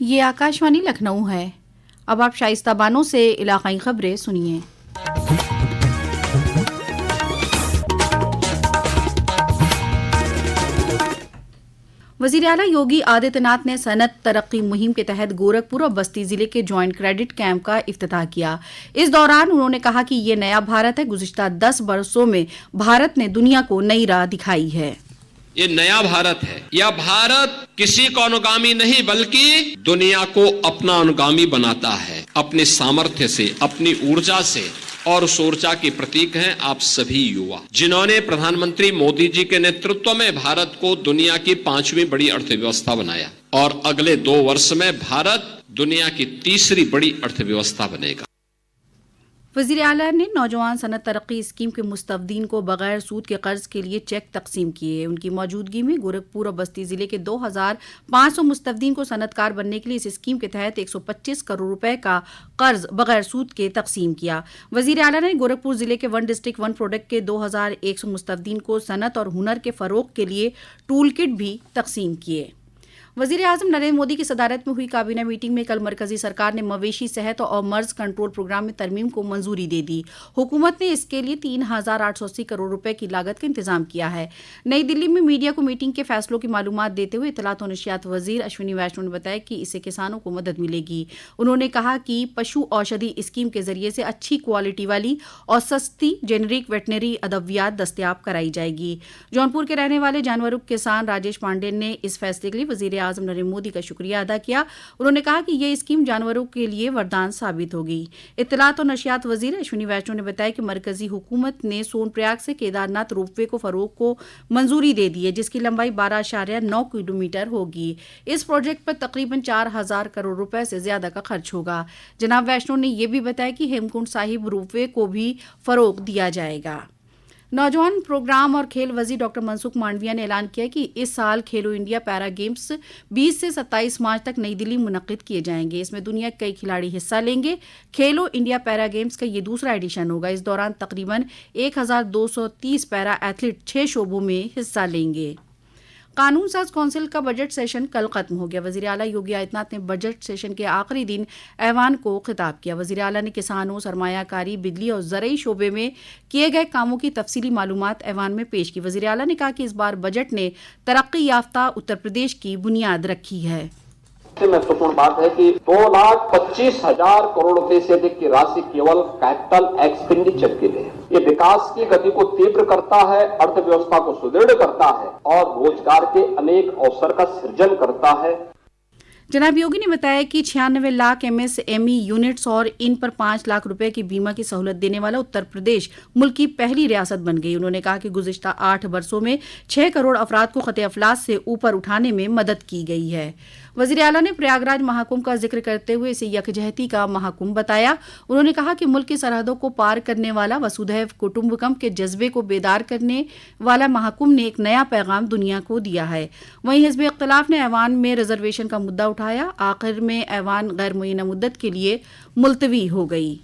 ये आकाशवाणी लखनऊ है। अब आप शाइस्ता बानो से इलाकाई खबरें सुनिए। वज़ीर आला योगी आदित्यनाथ ने सनत तरक्की मुहिम के तहत गोरखपुर और बस्ती जिले के जॉइंट क्रेडिट कैंप का इफ्तिताह किया। इस दौरान उन्होंने कहा कि ये नया भारत है। गुज़िश्ता 10 वर्षों में भारत ने दुनिया को नई राह दिखाई है। ये नया भारत है। यह भारत किसी को अनुगामी नहीं बल्कि दुनिया को अपना अनुगामी बनाता है। अपने सामर्थ्य से, अपनी ऊर्जा से, और उस ऊर्जा के प्रतीक हैं आप सभी युवा, जिन्होंने प्रधानमंत्री मोदी जी के नेतृत्व में भारत को दुनिया की 5वीं बड़ी अर्थव्यवस्था बनाया और अगले 2 वर्ष में भारत दुनिया की 3री बड़ी अर्थव्यवस्था बनेगा। वज़ीर आला ने नौजवान सनत तरक्की स्कीम के मुस्तफदीन को बगैर सूद के कर्ज के लिए चेक तकसीम किए। उनकी मौजूदगी में गोरखपुर और बस्ती जिले के 2500 मुस्तफदीन को सनतकार बनने के लिए इस स्कीम के तहत 125 करोड़ रुपए का कर्ज बगैर सूद के तकसीम किया। वज़ीर आला ने गोरखपुर जिले के 1 डिस्ट्रिक्ट 1 प्रोडक्ट के 2100 मुस्तफदीन को सनत और हुनर के फरोग के लिए टूल किट भी तकसीम किए। वज़ीर आज़म नरेंद्र मोदी की सदारत में हुई काबीना मीटिंग में कल मरकजी सरकार ने मवेशी सेहत और मर्ज कंट्रोल प्रोग्राम में तरमीम को मंजूरी दे दी। हुकूमत ने इसके लिए 3880 करोड़ रुपए की लागत का इंतजाम किया है। नई दिल्ली में मीडिया को मीटिंग के फैसलों की मालूमात देते हुए इत्तलात और नशियात वजीर अश्विनी वैष्णव ने बताया कि इससे किसानों को मदद मिलेगी। उन्होंने कहा कि पशु औषधि स्कीम के जरिए से अच्छी क्वालिटी वाली और सस्ती जेनेरिक वेटनरी अद्वियात दस्तयाब कराई जाएगी। जौनपुर के रहने वाले जानवरों किसान राजेश पांडे ने इस फैसले के लिए वज़ीर आज़म नरेंद्र मोदी का शुक्रिया अदा किया। उन्होंने कहा कि यह स्कीम जानवरों के लिए वरदान साबित होगी। इत्तलात और नशियात वजीर अश्विनी वैष्णव ने बताया कि मरकजी हुकूमत ने सोनप्रयाग से केदारनाथ रोपवे को फरोग को मंजूरी दे दी है, जिसकी लंबाई 12.9 किलोमीटर होगी। इस प्रोजेक्ट पर तकरीबन 4000 करोड़ रुपए से ज्यादा का खर्च होगा। जनाब वैष्णव ने यह भी बताया कि हेमकुंड साहिब रोपवे को भी फरोग दिया जाएगा। नौजवान प्रोग्राम और खेल वजीर डॉक्टर मनसुख मांडविया ने ऐलान किया कि इस साल खेलो इंडिया पैरा गेम्स 20 से 27 मार्च तक नई दिल्ली मुनक्किद किए जाएंगे। इसमें दुनिया के कई खिलाड़ी हिस्सा लेंगे। खेलो इंडिया पैरा गेम्स का ये दूसरा एडिशन होगा। इस दौरान तकरीबन 1230 पैरा एथलीट 6 शोबों में हिस्सा लेंगे। कानून साज कौंसिल का बजट सेशन कल खत्म हो गया। वज़ीर आला योगी आदित्यनाथ ने बजट सेशन के आखिरी दिन ऐवान को खिताब किया। वज़ीर आला ने किसानों, सरमायाकारी, बिजली और ज़रई शोबे में किए गए कामों की तफसीली मालूमात ऐवान में पेश की। वज़ीर आला ने कहा कि इस बार बजट ने तरक्की याफ्ता उत्तर प्रदेश की बुनियाद रखी है। महत्वपूर्ण बात है कि 2,25,000 करोड़ रुपए से अधिक की राशि केवल कैपिटल एक्सपेंडिचर के लिए। ये विकास की गति को तीव्र करता है, अर्थव्यवस्था को सुदृढ़ करता है और रोजगार के अनेक अवसर का सृजन करता है। जनाब योगी ने बताया कि 96 लाख MSME यूनिट्स और इन पर 5 लाख रुपए की बीमा की सहूलत देने वाला उत्तर प्रदेश मुल्क की पहली रियासत बन गई। उन्होंने कहा कि गुज़िश्ता 8 वर्षों में 6 करोड़ अफराद को खते अफलास से ऊपर उठाने में मदद की गई है। वज़ीर आला ने प्रयागराज महाकुंभ का जिक्र करते हुए इसे यकजहती का महाकुंभ बताया। उन्होंने कहा कि मुल्क की सरहदों को पार करने वाला वसुधैव कुटुंबकम के जज्बे को बेदार करने वाला महाकुंभ ने एक नया पैगाम दुनिया को दिया है। वहीं हिज़्ब इख्तिलाफ ने ऐवान में रिजर्वेशन का मुद्दा उठाया। आखिर में ऐवान गैर मुय्यना मुद्दत के लिए मुलतवी हो गई।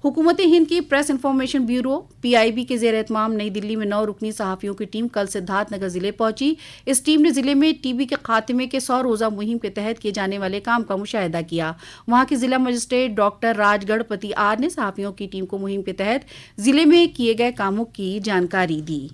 हुकूमत हिंद की प्रेस इंफॉर्मेशन ब्यूरो PIB के ज़ेर एहतमाम नई दिल्ली में 9 रुकनी सहाफ़ियों की टीम कल सिद्धार्थनगर जिले पहुंची। इस टीम ने जिले में TB के खात्मे के 100 रोज़ा मुहिम के तहत किए जाने वाले काम का मुशाहिदा किया। वहां के जिला मजिस्ट्रेट डॉक्टर राजगढ़पति आर ने सहाफ़ियों की टीम को मुहिम के तहत जिले में किए गए कामों की जानकारी दी।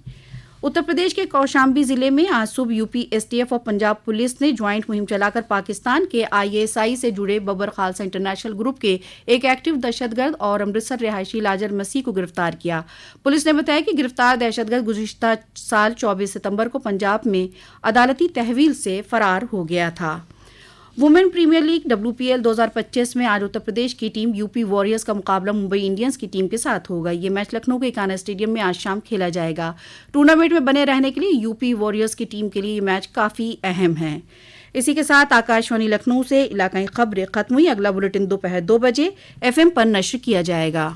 उत्तर प्रदेश के कौशाम्बी जिले में आज सुबह UP STF और पंजाब पुलिस ने ज्वाइंट मुहिम चलाकर पाकिस्तान के ISI से जुड़े बबर खालसा इंटरनेशनल ग्रुप के एक एक्टिव दहशतगर्द और अमृतसर रिहायशी लाजर मसीह को गिरफ्तार किया। पुलिस ने बताया कि गिरफ्तार दहशतगर्द गुज़िश्ता साल 24 सितंबर को पंजाब में अदालती तहवील से फरार हो गया था। वुमेन प्रीमियर लीग WPL 2025 में आज उत्तर प्रदेश की टीम UP वॉरियर्स का मुकाबला मुंबई इंडियंस की टीम के साथ होगा। ये मैच लखनऊ के इकाना स्टेडियम में आज शाम खेला जाएगा। टूर्नामेंट में बने रहने के लिए UP वॉरियर्स की टीम के लिए ये मैच काफ़ी अहम है। इसी के साथ आकाशवाणी लखनऊ से इलाकाई खबरें खत्म हुई। अगला बुलेटिन दोपहर 2 बजे FM पर नश्र किया जाएगा।